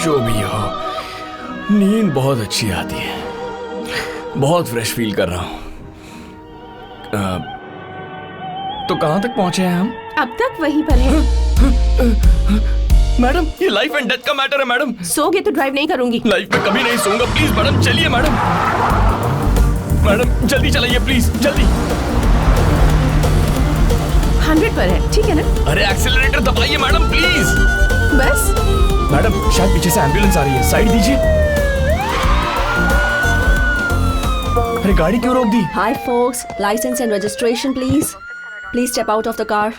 जो भी हो, नींद बहुत अच्छी आती है, बहुत फ्रेश फील कर रहा हूँ। तो कहाँ तक पहुंचे हैं हम? अब तक वहीं पर है। मैडम, ये लाइफ एंड डेथ का मैटर है मैडम। सोगे तो ड्राइव नहीं करूंगी। लाइफ में कभी नहीं सोऊंगा, प्लीज मैडम चलिए मैडम। मैडम जल्दी चलाइए प्लीज, जल्दी। 100 पर है, ठीक है ना? अरे एक्सेलरेटर दबाइए मैडम प्लीज। बस। मैडम शायद पीछे से एम्बुलेंस आ रही है, साइड दीजिए। अरे गाड़ी क्यों रोक दी? Hi folks, license and registration please. Please step out of the car.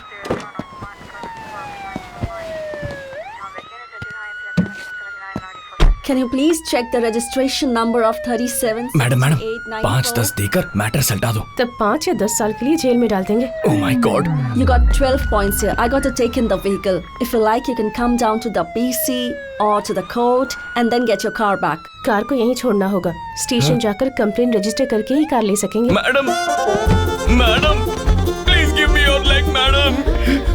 Can you please check the registration number of 37? Madam 5-10 देकर मैटर सल्टा दो। तब 5 या 10 साल के लिए जेल में डाल देंगे। Oh my God! You got 12 points here. I got to take in the vehicle. If you like, you can come down to the PC or to the court and then get your car back. Car को यहीं छोड़ना होगा। Station जाकर complaint register करके ही car ले सकेंगे। Madam please give me your leg madam.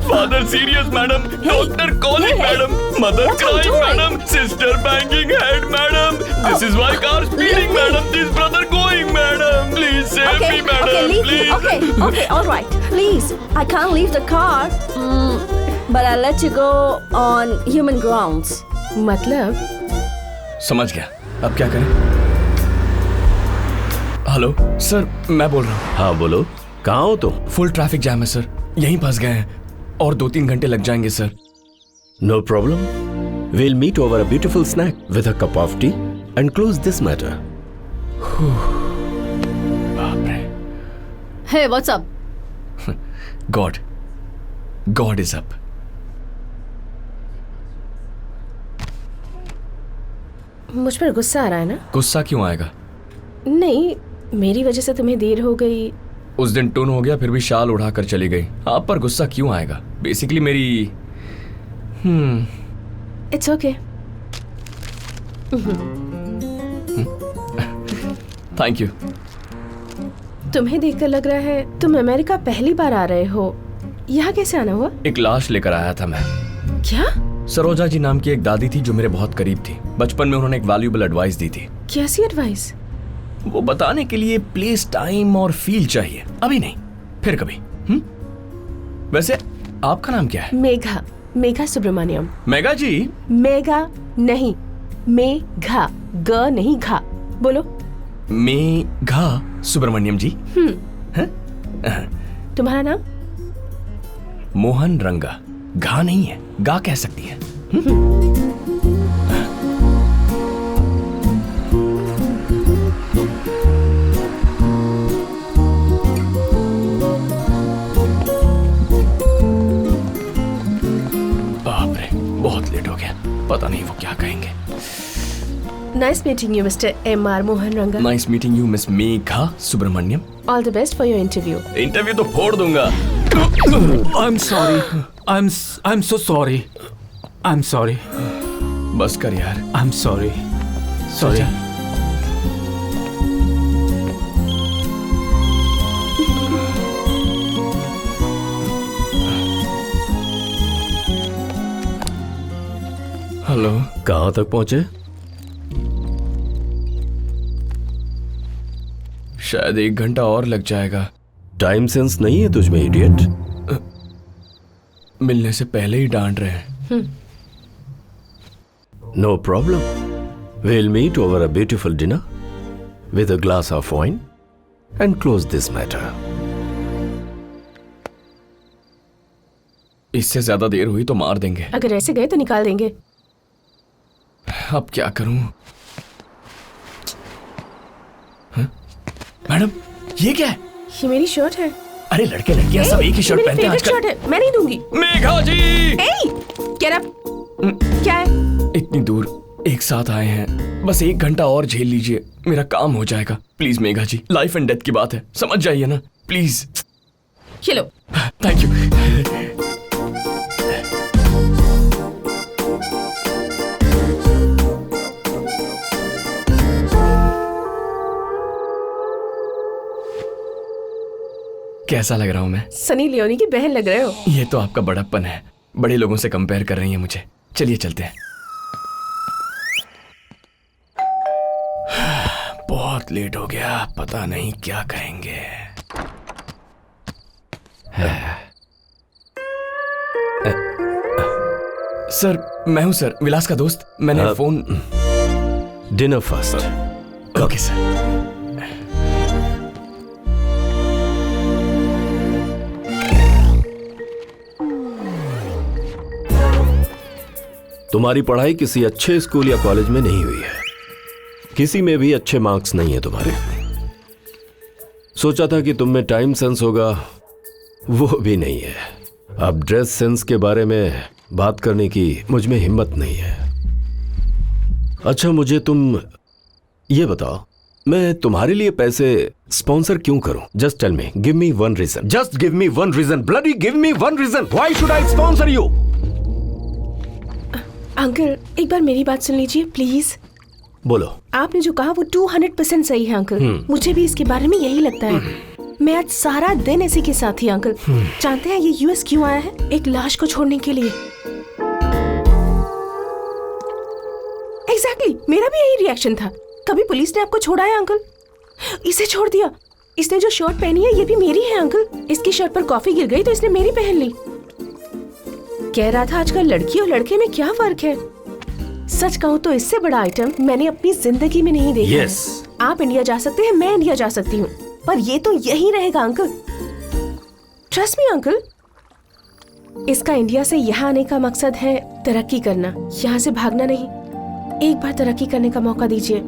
Father serious madam, doctor calling madam, mother crying madam, sister banging head madam, this is why car speeding madam, this brother going madam, please save me madam please. Okay, all right. Please, I can't leave the car, but I'll let you go on human grounds. मतलब? समझ गया, अब क्या करें? Hello sir, मैं बोल रहा हूँ। हाँ बोलो, कहाँ हो तुम? फुल ट्रैफिक जैम है सर, यहीं फंस गए हैं और 2-3 घंटे लग जाएंगे sir. No problem. We'll meet over a beautiful snack with a cup of tea and close this matter. बाप रे। Hey, what's up? God is up. मुझ पर गुस्सा आ रहा है ना? गुस्सा क्यों आएगा? नहीं, मेरी वजह से तुम्हें देर हो गई। उस दिन टून हो गया, फिर भी शाल उड़ाकर चली गई। आप पर गुस्सा क्यों आएगा? बेसिकली मेरी इट्स ओके। Thank you. तुम्हें देखकर लग रहा है तुम अमेरिका पहली बार आ रहे हो। यहाँ कैसे आना हुआ? एक लाश लेकर आया था मैं। क्या? सरोजा जी नाम की एक दादी थी जो मेरे बहुत करीब थी। बचपन में उन्होंने एक वैल्यूएबल एडवाइस दी थी। कैसी एडवाइस? वो बताने के लिए प्लेस, टाइम और फील चाहिए। अभी नहीं, फिर कभी। वैसे आपका नाम क्या है? मेघा सुब्रमण्यम। मेघा जी? मेघा नहीं, मेघा, ग नहीं घा। बोलो। मेघा सुब्रमण्यम जी। तुम्हारा नाम? मोहन रंगा। घा नहीं है, गा कह सकती है। बाप रे, बहुत लेट हो गया, पता नहीं वो क्या कहेंगे। Nice meeting you, Mr. M.R. Mohan Ranga. Nice meeting you, Miss Megha Subramaniam. All the best for your interview. Interview तो फोड़ दूंगा। I'm sorry. I'm so sorry. I'm sorry. बस कर यार। I'm sorry. Sorry. हेलो। कहाँ तक पहुँचे? शायद 1 घंटा और लग जाएगा। टाइम सेंस नहीं है तुझ में, इडियट। मिलने से पहले ही डांट रहे हैं। No problem. We'll meet over a beautiful dinner with a glass of wine and close this matter. इससे ज्यादा देर हुई तो मार देंगे। अगर ऐसे गए तो निकाल देंगे। अब क्या करूं? मैडम, ये क्या है? ये मेरी शर्ट है। अरे लड़के लड़कियां सब एक ही शर्ट पहनते हैं आजकल। शर्ट है, मैं नहीं दूंगी। मेघा जी! Get up! क्या है? इतनी दूर एक साथ आए हैं, बस 1 घंटा और झेल लीजिए, मेरा काम हो जाएगा। Please Megha ji, life and death की बात है, समझ जाइए ना प्लीज। ये लो। Thank you. कैसा लग रहा हूं मैं? सनी लियोनी की बहन लग रहे हो। ये तो आपका बड़प्पन है, बड़े लोगों से कंपेयर कर रही हैं मुझे। चलिए चलते हैं। बहुत लेट हो गया, पता नहीं क्या कहेंगे। सर, मैं हूं सर, विलास का दोस्त। मैंने phone. Dinner first. Okay sir. तुम्हारी पढ़ाई किसी अच्छे स्कूल या कॉलेज में नहीं हुई है, किसी में भी अच्छे मार्क्स नहीं है तुम्हारे। सोचा था कि तुम में टाइम सेंस होगा, वो भी नहीं है। अब ड्रेस सेंस के बारे में बात करने की मुझ में हिम्मत नहीं है। अच्छा, मुझे तुम ये बताओ, मैं तुम्हारे लिए पैसे स्पॉन्सर क्यों करूं? Just tell me, give me one reason, just give me one reason, bloody give me one reason, why should I sponsor you? Uncle, एक बार मेरी बात सुन लीजिए प्लीज। बोलो। आपने जो कहा वो 200% सही है अंकल। मुझे भी इसके बारे में यही लगता है। मैं आज सारा दिन इसी के साथ ही अंकल। जानते हैं ये यूएस क्यों आया है? एक लाश को छोड़ने के लिए। एग्जैक्टली, मेरा भी यही रिएक्शन था। कभी पुलिस ने आपको छोड़ा है अंकल? इसे छोड़ दिया। इसने जो शर्ट पहनी है ये भी मेरी है अंकल। इसकी शर्ट पर कॉफी गिर गई तो इसने मेरी पहन ली। कह रहा था आजकल लड़की और लड़के में क्या फर्क है। सच कहूँ तो इससे बड़ा आइटम मैंने अपनी जिंदगी में नहीं देखा। Yes. आप इंडिया जा सकते हैं, मैं इंडिया जा सकती हूँ, पर ये तो यही रहेगा अंकल। Trust me uncle. इसका इंडिया से यहाँ आने का मकसद है तरक्की करना, यहाँ से भागना नहीं। एक बार तरक्की करने का मौका दीजिए,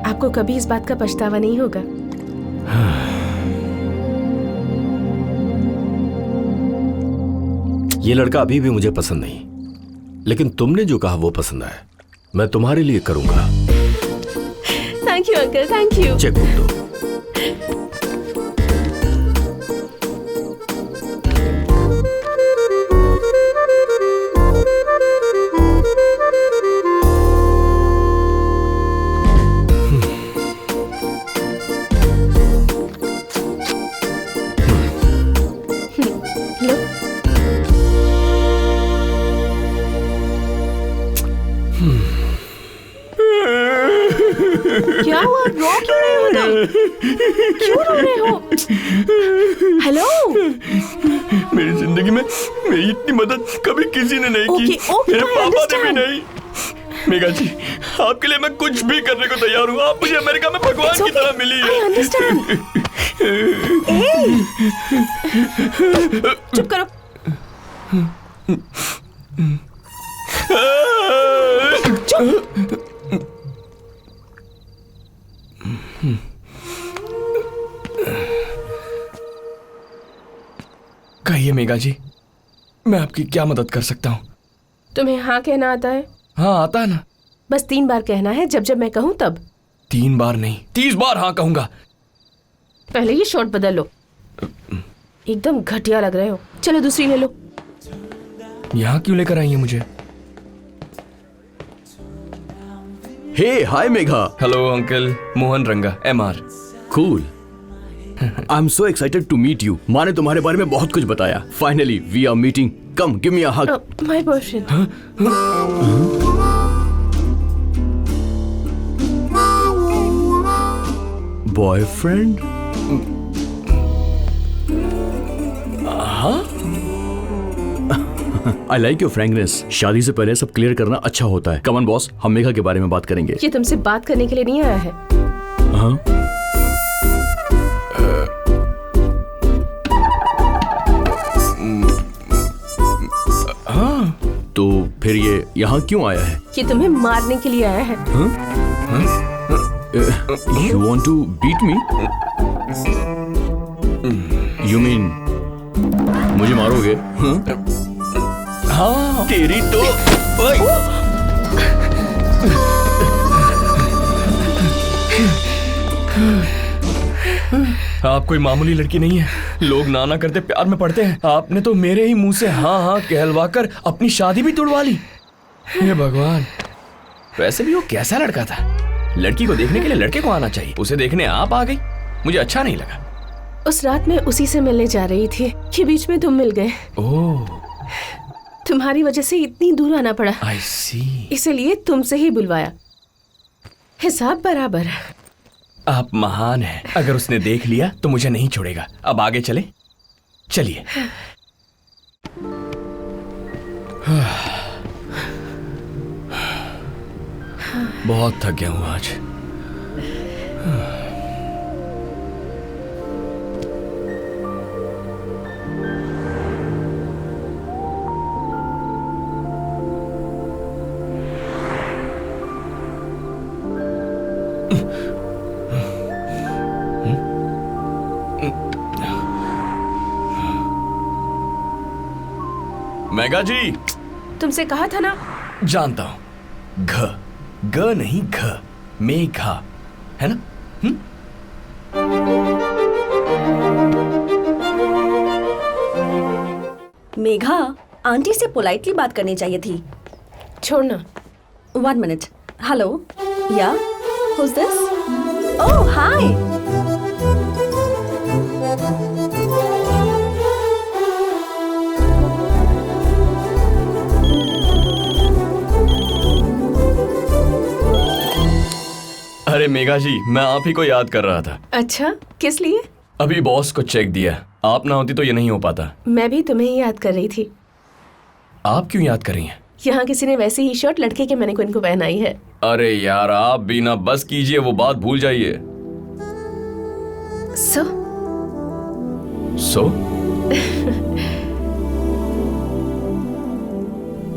आपको कभी इस बात का पछतावा नहीं होगा। ये लड़का अभी भी मुझे पसंद नहीं, लेकिन तुमने जो कहा वो पसंद आया। मैं तुम्हारे लिए करूंगा। Thank you uncle, thank you. Chequebook दो। लो। क्या हुआ? रो क्यों रहे हो तुम? क्यों रो रहे हो? हेलो। मेरी जिंदगी में मेरी इतनी मदद कभी किसी ने नहीं की। Okay, मेरे I पापा ने भी understand. नहीं। मेघा जी, आपके लिए मैं कुछ भी करने को तैयार हूँ। आप मुझे अमेरिका में भगवान की तरह मिली है। I understand. चुप करो। कहिए मेघा जी, मैं आपकी क्या मदद कर सकता हूँ? तुम्हें हाँ कहना आता है? हाँ, आता है ना। बस 3 बार कहना है, जब जब मैं कहूँ तब। 3 बार नहीं, 30 बार हाँ कहूंगा। पहले ये शॉर्ट बदल लो, एकदम घटिया लग रहे हो। चलो दूसरी ले लो। यहाँ क्यों लेकर आई है मुझे? Hey hi Megha. Hello uncle, Mohan Ranga, MR। Cool. I am so excited to meet you. माँ ने तुम्हारे बारे में बहुत कुछ बताया। Finally we are meeting. Come give me a hug. My boyfriend. Boyfriend? I like your frankness. शादी से पहले सब क्लियर करना अच्छा होता है। कमन बॉस, हम मेघा के बारे में बात करेंगे। ये तुमसे बात करने के लिए नहीं आया है। हाँ? तो फिर ये यहाँ क्यों आया है? ये तुम्हें मारने के लिए आया है। You want to beat me? You mean मुझे मारोगे? हाँ, तेरी तो आप कोई मामूली लड़की नहीं है। लोग ना करते प्यार में पड़ते हैं। आपने तो मेरे ही मुंह से हाँ हाँ कहलवा कर अपनी शादी भी तुड़वा ली। हे भगवान। वैसे भी वो कैसा लड़का था? लड़की को देखने के लिए लड़के को आना चाहिए, उसे देखने आप आ गई। मुझे अच्छा नहीं लगा। उस रात मैं उसी से मिलने जा रही थी कि बीच में तुम मिल गए। ओह, तुम्हारी वजह से इतनी दूर आना पड़ा, आई सी। इसलिए तुमसे ही बुलवाया। हिसाब बराबर। आप महान हैं। अगर उसने देख लिया तो मुझे नहीं छोड़ेगा। अब आगे चले, चलिए। बहुत थक गया हूं आज। मेगा जी, तुमसे कहा था ना। जानता हूं, ग नहीं घ, मेघा है ना? मेघा, आंटी से पोलाइटली बात करनी चाहिए थी। छोड़ना। 1 minute. Hello? Yeah? Who's this? Oh, hi! अरे मेघा जी, मैं आप ही को याद कर रहा था। अच्छा, किस लिए? अभी बॉस को चेक दिया। आप ना होती तो ये नहीं हो पाता। मैं भी तुम्हें ही याद कर रही थी। आप क्यों याद कर रही हैं? यहाँ किसी ने वैसी ही शर्ट लड़के के मैनेक्विन को पहनाई है। अरे यार, आप भी ना बस कीजिए, वो बात भूल जाइए। सो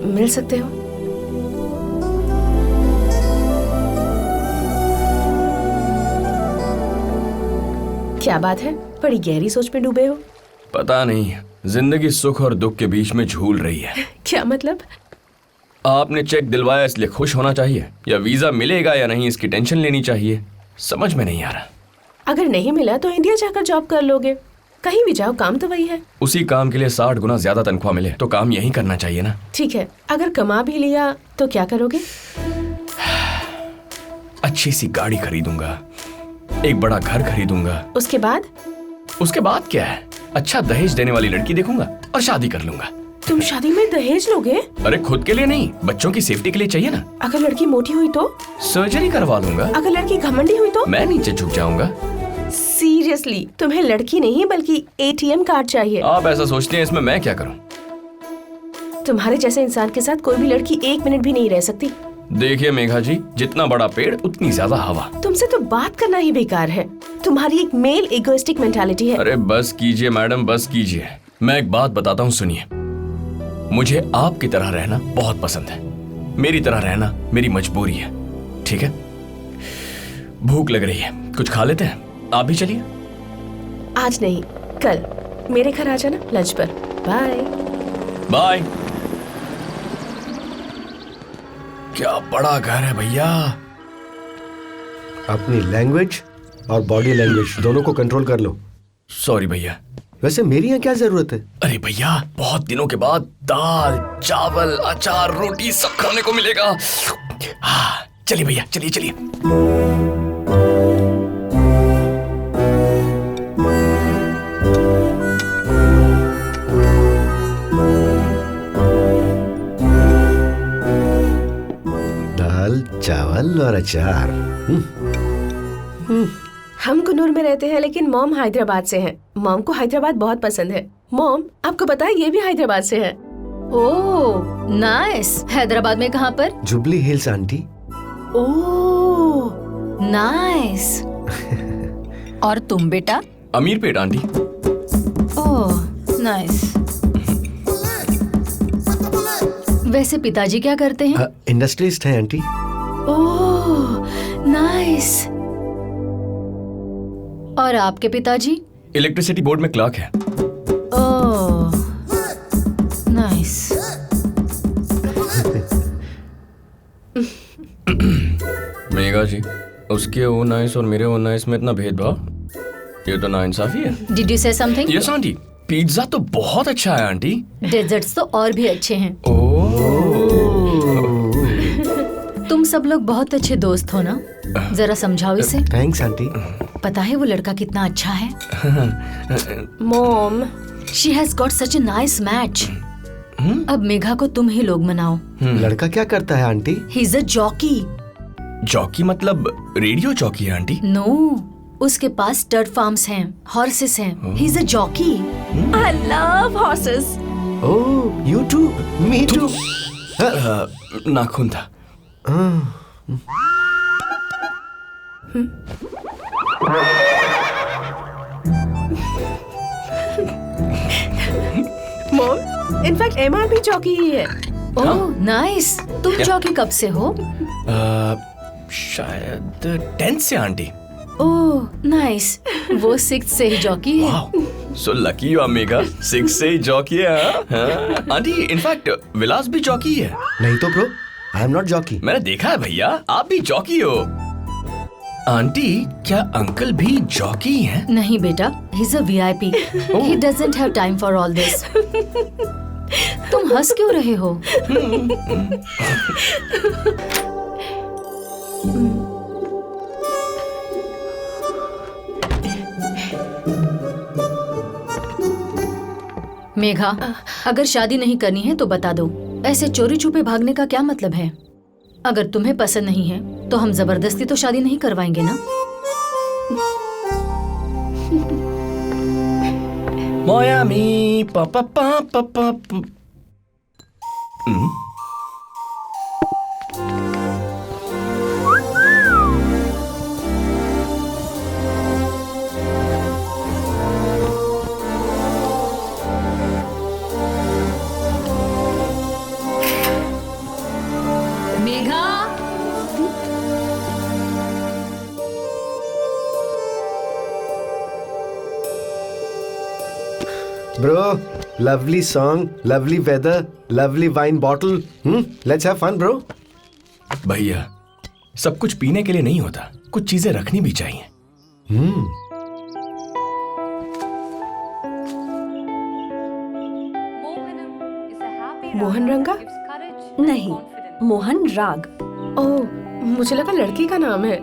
मिल सकते हो? क्या बात है, बड़ी गहरी सोच में डूबे हो। पता नहीं, जिंदगी सुख और दुख के बीच में झूल रही है। क्या मतलब? आपने चेक दिलवाया इसलिए खुश होना चाहिए, या वीजा मिलेगा या नहीं इसकी टेंशन लेनी चाहिए? समझ में नहीं आ रहा। अगर नहीं मिला तो इंडिया जाकर जॉब कर लोगे। कहीं भी जाओ, काम तो वही है। उसी काम के लिए 60 गुना ज्यादा तनख्वाह मिले तो काम यही करना चाहिए ना। ठीक है, अगर कमा भी लिया तो क्या करोगे? अच्छी सी गाड़ी खरीदूंगा, एक बड़ा घर खरीदूंगा। उसके बाद? उसके बाद क्या है, अच्छा दहेज देने वाली लड़की देखूंगा और शादी कर लूंगा। तुम शादी में दहेज लोगे? अरे खुद के लिए नहीं, बच्चों की सेफ्टी के लिए चाहिए ना। अगर लड़की मोटी हुई तो? सर्जरी करवा लूंगा। अगर लड़की घमंडी हुई तो? मैं नीचे झुक जाऊंगा। सीरियसली, तुम्हें लड़की नहीं बल्कि ATM कार्ड चाहिए। आप ऐसा सोचते हैं, इसमें मैं क्या करूं? तुम्हारे जैसे इंसान के साथ कोई भी लड़की 1 मिनट भी नहीं रह सकती। देखिए मेघा जी, जितना बड़ा पेड़ उतनी ज्यादा हवा। तुमसे तो बात करना ही बेकार है। तुम्हारी एक मेल इगोइस्टिक मेंटालिटी है। अरे बस कीजिए मैडम, बस कीजिए। मैं एक बात बताता हूँ, सुनिए। मुझे आपकी तरह रहना बहुत पसंद है। मेरी तरह रहना मेरी मजबूरी है, ठीक है? भूख लग रही है, कुछ खा लेते हैं। आप भी चलिए। आज नहीं, कल मेरे घर आ जाना लंच पर। Bye bye. क्या बड़ा घर है भैया। अपनी लैंग्वेज और बॉडी लैंग्वेज दोनों को कंट्रोल कर लो। सॉरी भैया। वैसे मेरी यहाँ क्या जरूरत है? अरे भैया, बहुत दिनों के बाद दाल चावल अचार रोटी सब खाने को मिलेगा। हाँ, चलिए भैया, चलिए चलिए। दाल चावल और अचार। हम कुन्नूर में रहते हैं, लेकिन मॉम हैदराबाद से हैं। मॉम को हैदराबाद बहुत पसंद है। मॉम, आपको पता है ये भी हैदराबाद से है। Oh nice. हैदराबाद में कहाँ पर? Jubilee hills aunty. Oh nice. और तुम बेटा? अमीरपेट आंटी। Oh nice. वैसे पिताजी क्या करते हैं? इंडस्ट्रियलिस्ट हैं आंटी। Oh nice. और आपके पिताजी? इलेक्ट्रिसिटी बोर्ड में क्लर्क है। Oh nice. मेघा जी, उसके ओ नाइस और मेरे ओ नाइस में इतना भेदभाव, ये तो नाइंसाफी है। डिड यू से समथिंग? यस आंटी, पिज्जा तो बहुत अच्छा है आंटी। डेजर्ट्स तो और भी अच्छे हैं। तुम सब लोग बहुत अच्छे दोस्त हो ना? जरा समझाओ इसे। Thanks aunty. पता है वो लड़का कितना अच्छा है? Mom, she has got such a nice match. अब मेघा को तुम ही लोग मनाओ। लड़का क्या करता है aunty? He is a jockey. Jockey मतलब रेडियो जॉकी है आंटी? नो, उसके पास स्टड फार्म्स हैं, हॉर्सेस हैं। He is a jockey. I love horses. Oh you too, me too. नाखून था। Mom, in fact एमा भी जॉकी ही है। Oh nice. तुम जॉकी कब से हो? शायद 10th से आंटी। Oh nice. वो 6 से ही जॉकी है। Wow, so lucky you mega. 6 से ही जॉकी है। हाँ? आंटी इनफैक्ट विलास भी जॉकी है। नहीं तो bro, I am not jockey. मैंने देखा है भैया, आप भी जॉकी हो। आंटी क्या अंकल भी जॉकी हैं? नहीं बेटा, ही is a VIP. He doesn't have time for all this. तुम हंस क्यों रहे हो? मेघा, अगर शादी नहीं करनी है तो बता दो। ऐसे चोरी छुपे भागने का क्या मतलब है? अगर तुम्हें पसंद नहीं है तो हम जबरदस्ती तो शादी नहीं करवाएंगे ना। Miami, pa pa pa pa pa. Megha, Bro, lovely song, lovely weather, lovely wine bottle. Let's have fun, bro. भैया, सब कुछ पीने के लिए नहीं होता, कुछ चीजें रखनी भी चाहिए। मोहन रंगा? नहीं, मोहन राग। ओह, मुझे लगा लड़की का नाम है।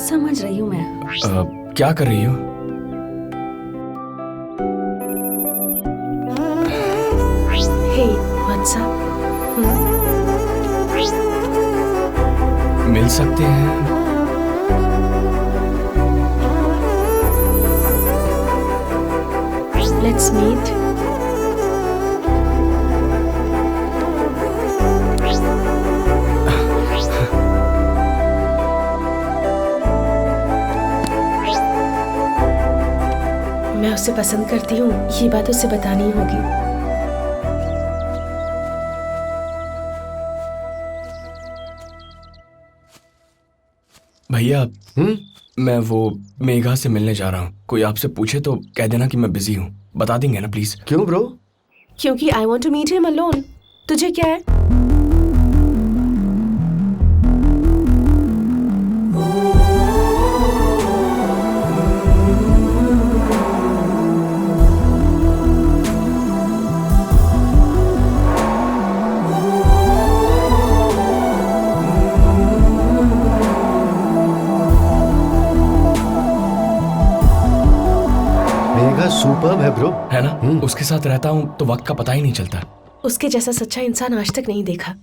समझ रही हूँ मैं। क्या कर रही हो? Hey, what's up? मिल सकते हैं? Let's meet. मैं उसे पसंद करती हूँ, ये बात उसे बतानी होगी। भैया, मैं वो मेघा से मिलने जा रहा हूँ। कोई आपसे पूछे तो कह देना कि मैं बिजी हूँ। बता देंगे ना प्लीज? क्यों ब्रो? क्योंकि I want to meet him alone. तुझे क्या है? सुपर्ब है ब्रो। है ना? उसके साथ रहता हूँ तो वक्त का पता ही नहीं चलता। उसके जैसा सच्चा इंसान आज तक नहीं देखा।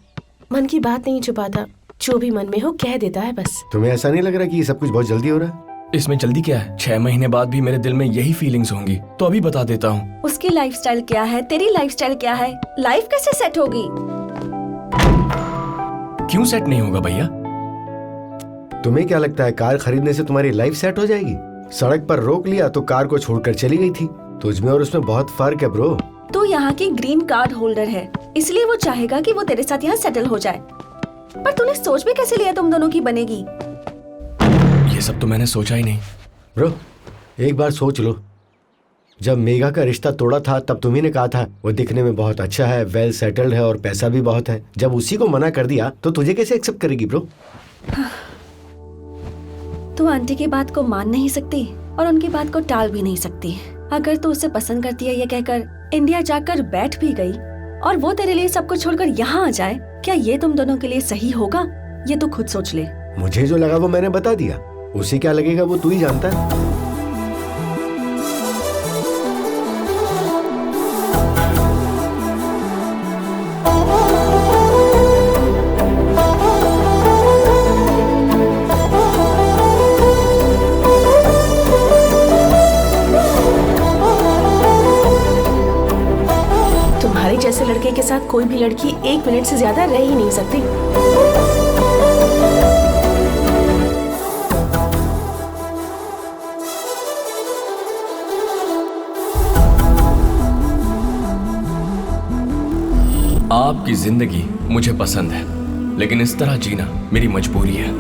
मन की बात नहीं छुपाता, जो भी मन में हो कह देता है बस। तुम्हें ऐसा नहीं लग रहा कि ये सब कुछ बहुत जल्दी हो रहा है? इसमें जल्दी क्या है? 6 महीने बाद भी मेरे दिल में यही फीलिंग्स होंगी, तो अभी बता देता हूँ। उसकी लाइफस्टाइल क्या है, तेरी लाइफस्टाइल क्या है? लाइफ कैसे सेट होगी? क्यों सेट नहीं होगा भैया? तुम्हें क्या लगता है कार खरीदने से तुम्हारी लाइफ सेट हो जाएगी? सड़क पर रोक लिया तो कार को छोड़कर चली गई थी। तुझमें और उसमें बहुत फर्क है ब्रो। तू यहाँ की ग्रीन कार्ड होल्डर है, इसलिए वो चाहेगा कि वो तेरे साथ यहाँ सेटल हो जाए। पर तूने सोच भी कैसे लिया तुम दोनों की बनेगी? ये सब तो मैंने सोचा ही नहीं। ब्रो, एक बार सोच लो, जब मेघा का रिश्ता तोड़ा था तब तुम्ही ने कहा था वो दिखने में बहुत अच्छा है, वेल सेटल्ड है और पैसा भी बहुत है। जब उसी को मना कर दिया तो तुझे कैसे एक्सेप्ट करेगी ब्रो? तू आंटी की बात को मान नहीं सकती और उनकी बात को टाल भी नहीं सकती। अगर तू उसे पसंद करती है ये कहकर इंडिया जाकर बैठ भी गई और वो तेरे लिए सब कुछ छोड़कर यहाँ आ जाए, क्या ये तुम दोनों के लिए सही होगा? ये तू खुद सोच ले। मुझे जो लगा वो मैंने बता दिया, उसे क्या लगेगा वो तू ही जानता है। साथ कोई भी लड़की 1 मिनट से ज्यादा रह ही नहीं सकती। आपकी जिंदगी मुझे पसंद है, लेकिन इस तरह जीना मेरी मजबूरी है।